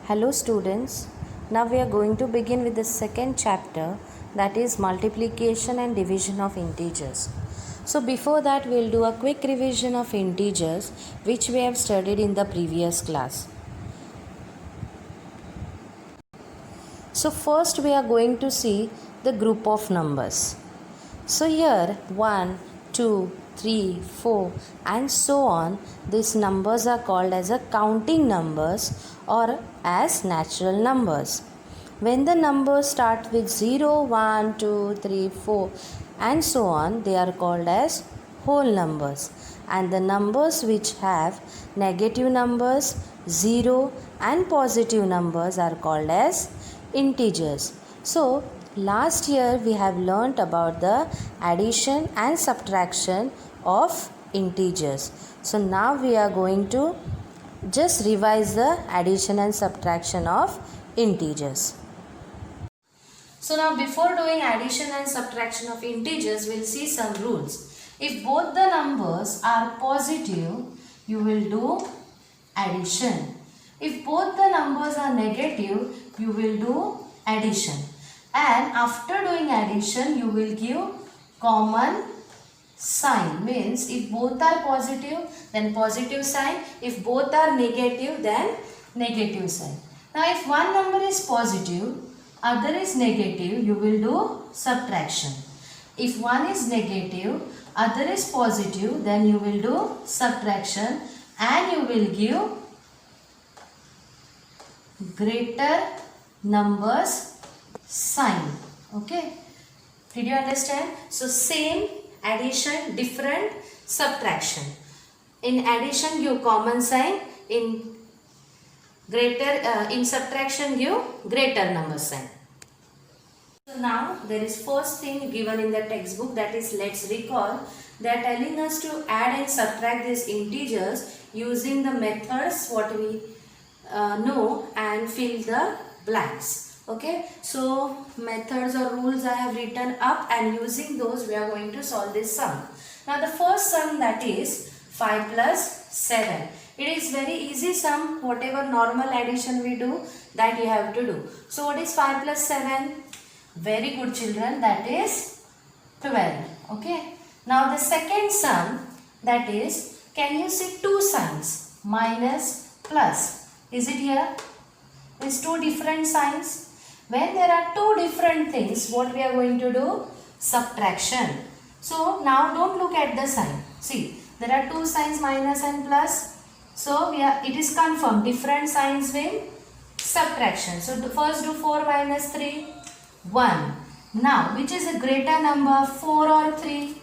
Hello students, now we are going to begin with the second chapter, that is multiplication and division of integers. So before that we will do a quick revision of integers which we have studied in the previous class. So first we are going to see the group of numbers. So here 1, 2, 3, 4 and so on, these numbers are called as a counting numbers or as natural numbers. When the numbers start with 0, 1, 2, 3, 4 and so on, they are called as whole numbers. And the numbers which have negative numbers, 0 and positive numbers are called as integers. So last year we have learnt about the addition and subtraction of integers. So now we are going to just revise the addition and subtraction of integers. So now before doing addition and subtraction of integers, we will see some rules. If both the numbers are positive, you will do addition. If both the numbers are negative, you will do addition. And after doing addition, you will give common sign. Means if both are positive, then positive sign. If both are negative, then negative sign. Now if one number is positive, other is negative, you will do subtraction. If one is negative, other is positive, then you will do subtraction and you will give greater numbers sign. Okay, did you understand? So same addition, different subtraction. In addition give common sign, in subtraction give greater number sign. So now there is first thing given in the textbook, that is let's recall. They are telling us to add and subtract these integers using the methods what we know and fill the blanks. Okay, so methods or rules I have written up and using those we are going to solve this sum. Now the first sum, that is 5 plus 7. It is very easy sum, whatever normal addition we do that you have to do. So what is 5 plus 7? Very good children, that is 12. Okay. Now the second sum, that is, can you see two signs, minus, plus? Is it here? Is two different signs. When there are two different things, what we are going to do? Subtraction. So now don't look at the sign. See, there are two signs, minus and plus. So it is confirmed, different signs will subtraction. So first do 4 minus 3, 1. Now which is a greater number, 4 or 3?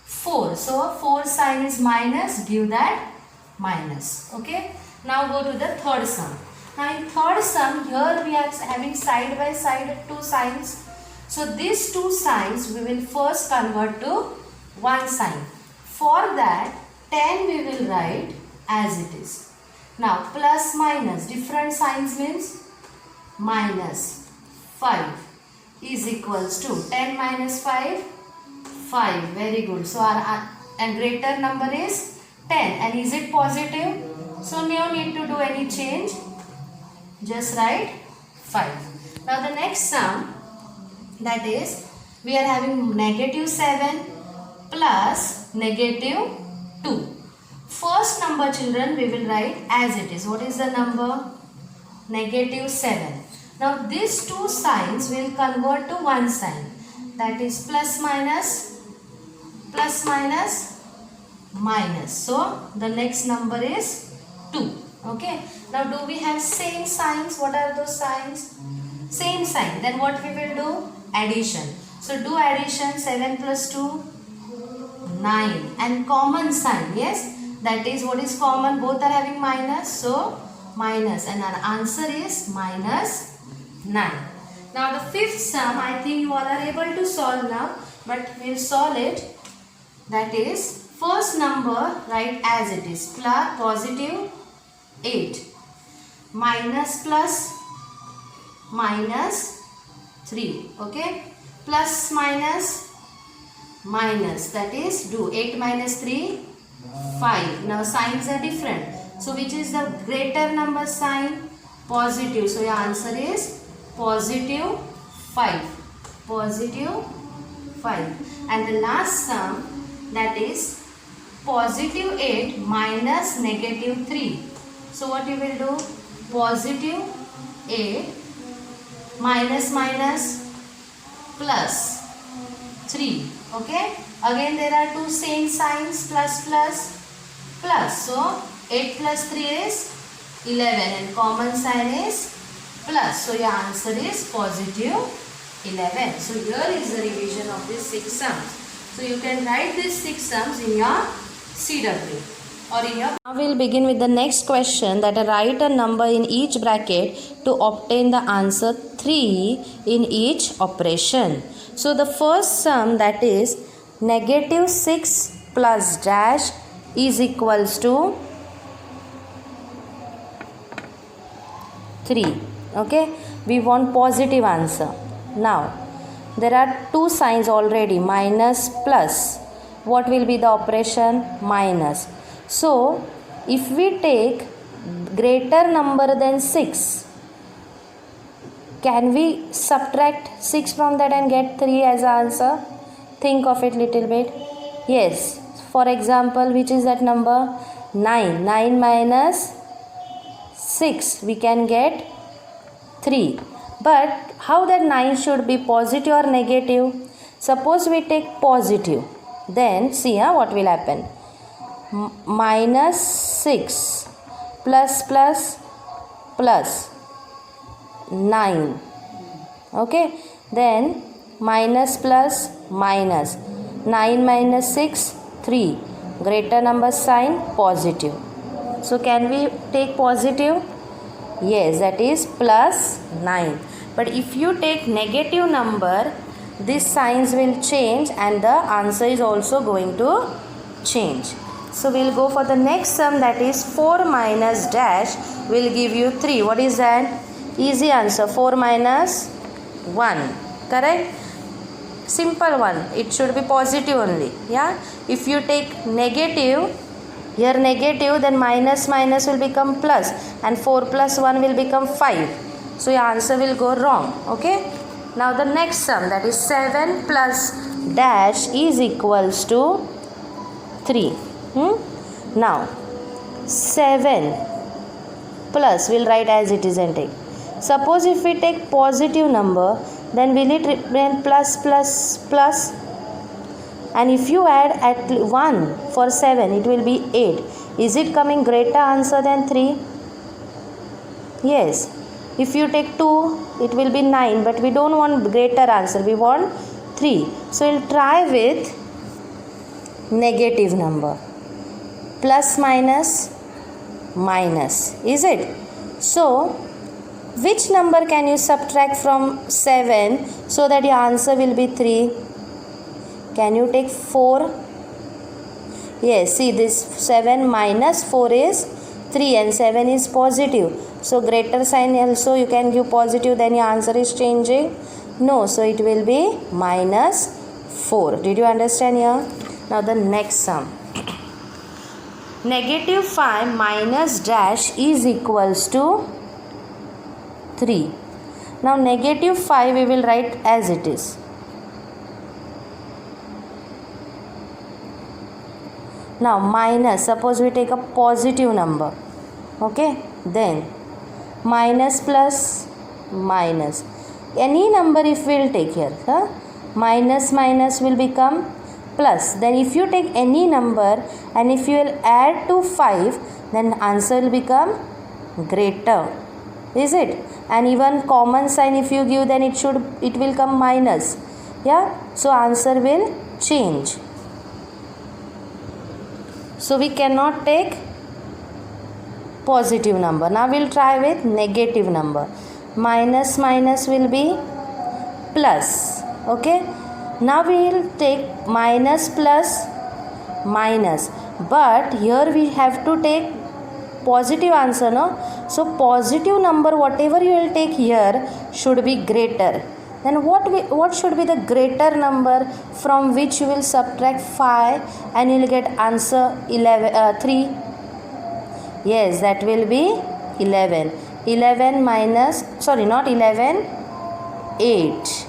4. So 4 sign is minus, give that minus. Okay. Now go to the third sum. Now in third sum, here we are having side by side two signs. So these two signs we will first convert to one sign. For that 10 we will write as it is. Now plus minus, different signs means minus 5 is equals to 10 minus 5, 5. Very good. So our and greater number is 10. And is it positive? So no need to do any change. Just write 5. Now the next sum, that is, we are having negative 7 plus negative 2. First number children we will write as it is. What is the number? Negative 7. Now these two signs will convert to one sign. That is plus minus, minus. So the next number is 2. Okay. Now do we have same signs? What are those signs? Same sign. Then what we will do? Addition. So do addition, 7 plus 2, 9. And common sign, yes. That is, what is common? Both are having minus. So minus. And our answer is minus 9. Now the fifth sum, I think you all are able to solve now. But we will solve it. That is, first number write as it is. Plus positive 8. Minus plus minus 3. Okay. Plus minus minus. That is, do 8 minus 3, 5. Now signs are different. So which is the greater number sign? positive. So your answer is positive 5. Positive 5. And the last sum, that is positive 8 minus negative 3. So what you will do? Positive 8 minus plus 3. Okay. Again there are two same signs, plus plus plus. So 8 plus 3 is 11 and common sign is plus. So your answer is positive 11. So here is the revision of these 6 sums. So you can write these 6 sums in your CW or in your. Now we will begin with the next question, that write a number in each bracket to obtain the answer 3 in each operation. So the first sum, that is negative 6 plus dash is equals to 3. Okay, we want positive answer. Now there are two signs already, minus plus. What will be the operation? Minus. So if we take greater number than 6, can we subtract 6 from that and get 3 as answer? Think of it little bit. Yes. For example, which is that number? 9. 9 minus 6. We can get 3. But how that 9 should be, positive or negative? Suppose we take positive. Then see what will happen. Minus 6 plus 9. Okay, then minus plus minus, 9 minus 6, 3. Greater number sign, positive. So can we take positive? Yes, that is plus 9. But if you take negative number, these signs will change and the answer is also going to change. So we will go for the next sum, that is 4 minus dash will give you 3. What is that? Easy answer, 4 minus 1. Correct? Simple one. It should be positive only. Yeah. If you take negative, here negative, then minus will become plus, and 4 plus 1 will become 5. So your answer will go wrong. Okay. Now the next sum, that is 7 plus dash is equals to 3. Now 7 plus, we'll write as it is and take. Suppose if we take positive number, then will it remain plus? And if you add at 1 for 7, it will be 8. Is it coming greater answer than 3? Yes. If you take 2, it will be 9, but we don't want greater answer, we want 3. So we'll try with negative number. Plus minus, is it? So which number can you subtract from 7 so that your answer will be 3? Can you take 4? Yes, see this 7 minus 4 is 3 and 7 is positive. So greater sign also you can give positive, then your answer is changing. No, so it will be minus 4. Did you understand here? Now the next sum. Negative 5 minus dash is equals to 3. Now negative 5 we will write as it is. Now minus, suppose we take a positive number. Okay, then minus plus minus. Any number if we will take here, minus will become plus. Then if you take any number and if you will add to 5, then answer will become greater. Is it? And even common sign if you give, then it will come minus. Yeah. So answer will change. So we cannot take positive number. Now we will try with negative number. Minus will be plus. Okay. Now we will take minus plus minus. But here we have to take positive answer, no? So positive number whatever you will take here should be greater. Then what should be the greater number from which you will subtract 5 and you will get answer 3? Yes, that will be 11. 11 minus, sorry, not 11, 8.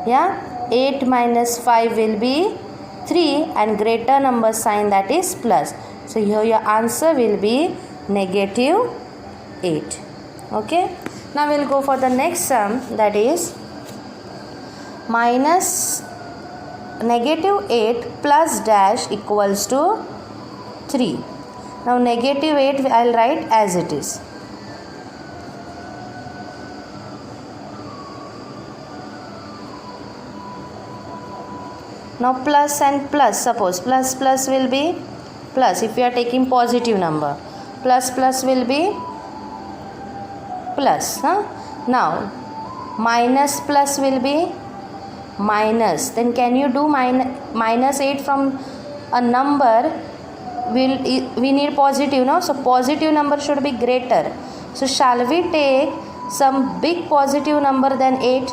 Yeah, 8 minus 5 will be 3 and greater number sign, that is plus. So here your answer will be negative 8. Okay. Now we'll go for the next sum, that is minus negative 8 plus dash equals to 3. Now negative 8 I'll write as it is. Now plus and plus, suppose plus plus will be plus, if you are taking positive number, plus plus will be plus. Now minus plus will be minus. Then can you do minus 8 from a number? We need positive, no? So positive number should be greater. So shall we take some big positive number than 8?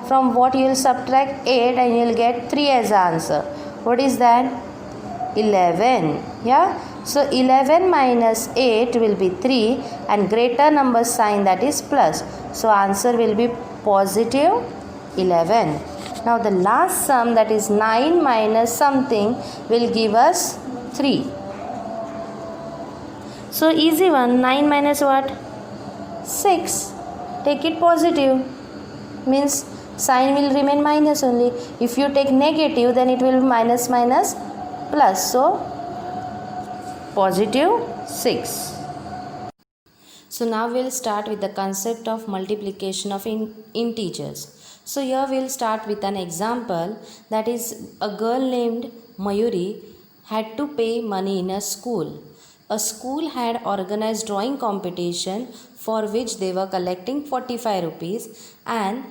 From what you will subtract 8 and you will get 3 as the answer. What is that? 11. Yeah. So 11 minus 8 will be 3 and greater number sign, that is plus. So answer will be positive 11. Now the last sum, that is 9 minus something, will give us 3. So easy one. 9 minus what? 6. Take it positive. Means sign will remain minus only. If you take negative, then it will be minus minus plus. So positive 6. So now we'll start with the concept of multiplication of integers. So here we'll start with an example, that is a girl named Mayuri had to pay money in a school. A school had organized drawing competition for which they were collecting 45 rupees, and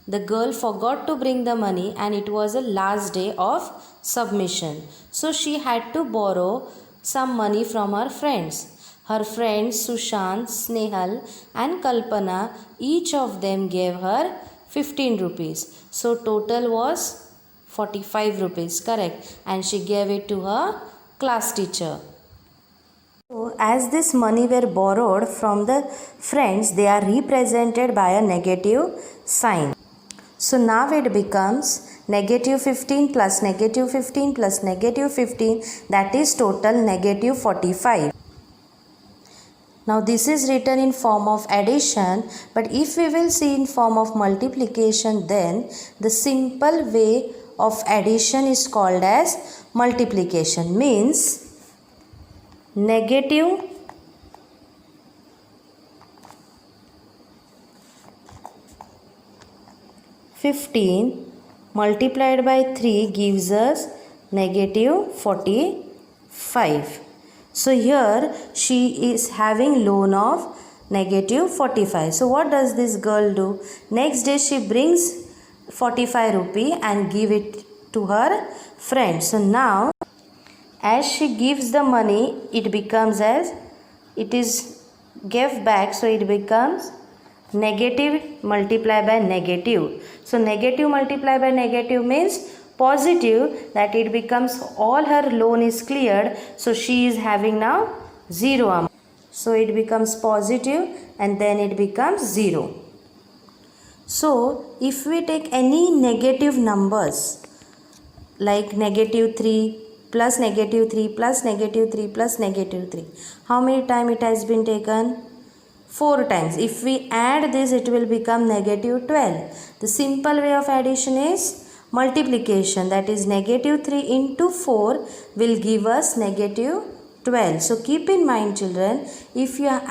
the girl forgot to bring the money and it was the last day of submission. So she had to borrow some money from her friends. Her friends Sushant, Snehal and Kalpana, each of them gave her 15 rupees. So total was 45 rupees, correct? And she gave it to her class teacher. So as this money were borrowed from the friends, they are represented by a negative sign. So now it becomes negative 15 plus negative 15 plus negative 15, that is total negative 45. Now this is written in form of addition, but if we will see in form of multiplication, then the simple way of addition is called as multiplication. Means negative 15 multiplied by 3 gives us negative 45. So here she is having loan of negative 45. So what does this girl do? Next day she brings 45 rupee and give it to her friend. So now as she gives the money, it becomes as, it is gave back, so it becomes negative multiplied by negative. So negative multiplied by negative means positive, that it becomes all her loan is cleared. So she is having now 0 amount. So it becomes positive and then it becomes 0. So if we take any negative numbers like negative 3 plus negative 3 plus negative 3 plus negative 3, how many times it has been taken? 4 times. If we add this, it will become negative 12. The simple way of addition is multiplication, that is negative 3 into 4 will give us negative 12. So keep in mind children, if you are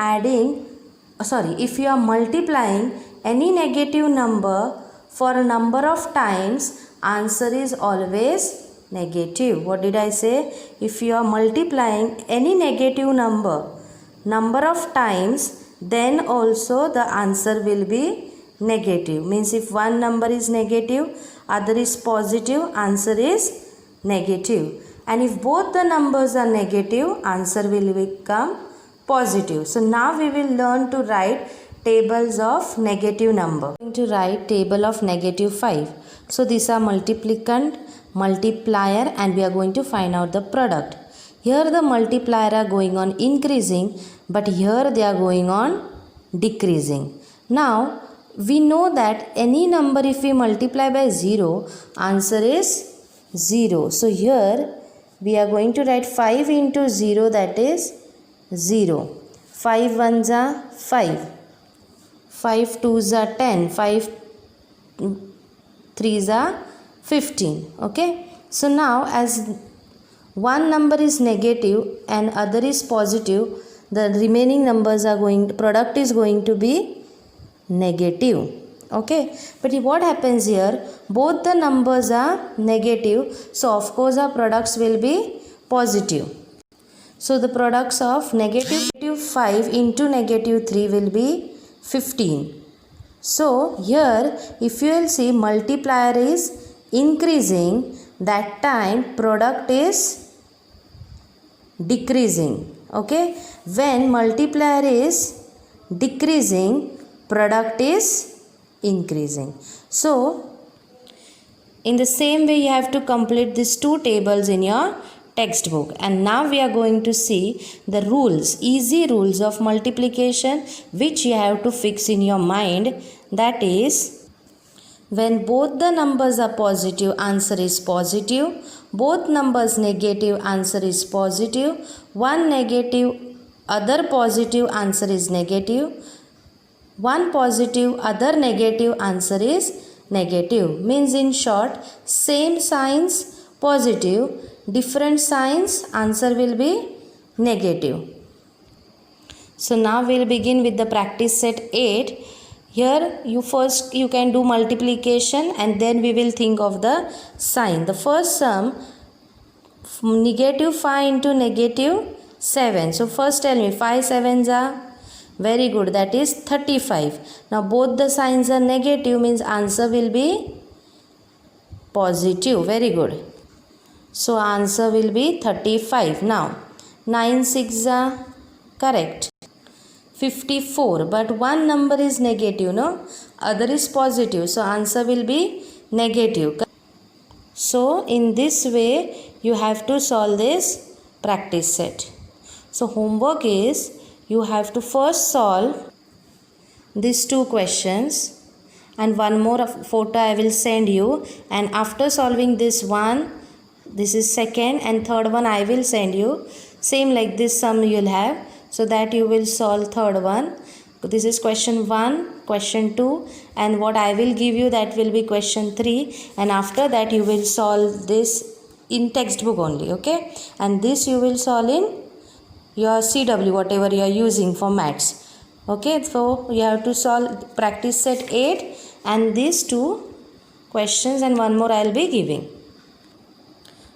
if you are multiplying any negative number for a number of times, answer is always negative. What did I say? If you are multiplying any negative number of times, then also the answer will be negative. Means if one number is negative, other is positive, answer is negative. And if both the numbers are negative, answer will become positive. So now we will learn to write tables of negative number. We are going to write table of negative 5. So these are multiplicand, multiplier, and we are going to find out the product. Here the multiplier are going on increasing, but here they are going on decreasing. Now we know that any number if we multiply by 0, answer is 0. So here we are going to write 5 into 0, that is 0. 5 ones are 5. 5 twos are 10. 5 threes are 15. Okay. So now as one number is negative and other is positive, the remaining numbers are product is going to be negative. Okay, but what happens here, both the numbers are negative, so of course our products will be positive. So the products of negative 5 into negative 3 will be 15. So here if you will see, multiplier is increasing, that time product is decreasing. Okay, when multiplier is decreasing, product is increasing. So in the same way you have to complete these two tables in your textbook. And now we are going to see the rules, easy rules of multiplication, which you have to fix in your mind. That is, when both the numbers are positive, answer is positive. Both numbers negative, answer is positive. One negative, other positive, answer is negative. One positive, other negative, answer is negative. Means in short, same signs positive, different signs, answer will be negative. So now we will begin with the practice set 8. Here you can do multiplication and then we will think of the sign. The first sum, negative 5 into negative 7. So first tell me, 5 sevens are, very good, that is 35. Now both the signs are negative, means answer will be positive. Very good. So answer will be 35. Now 9 6 are correct. 54, but one number is negative, no? Other is positive, so answer will be negative. So in this way you have to solve this practice set. So homework is, you have to first solve these two questions and one more photo I will send you, and after solving this one, this is second and third one I will send you. Same like this sum you will have, so that you will solve third one. This is question 1, question 2, and what I will give you, that will be question 3, and after that you will solve this in textbook only. Okay, and this you will solve in your CW, whatever you are using for maths. Okay, so you have to solve practice set 8 and these two questions and one more I will be giving.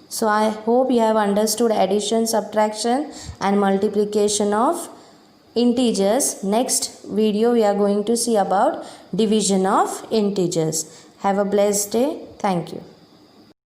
So I hope you have understood addition, subtraction and multiplication of integers. Next video we are going to see about division of integers. Have a blessed day. Thank you.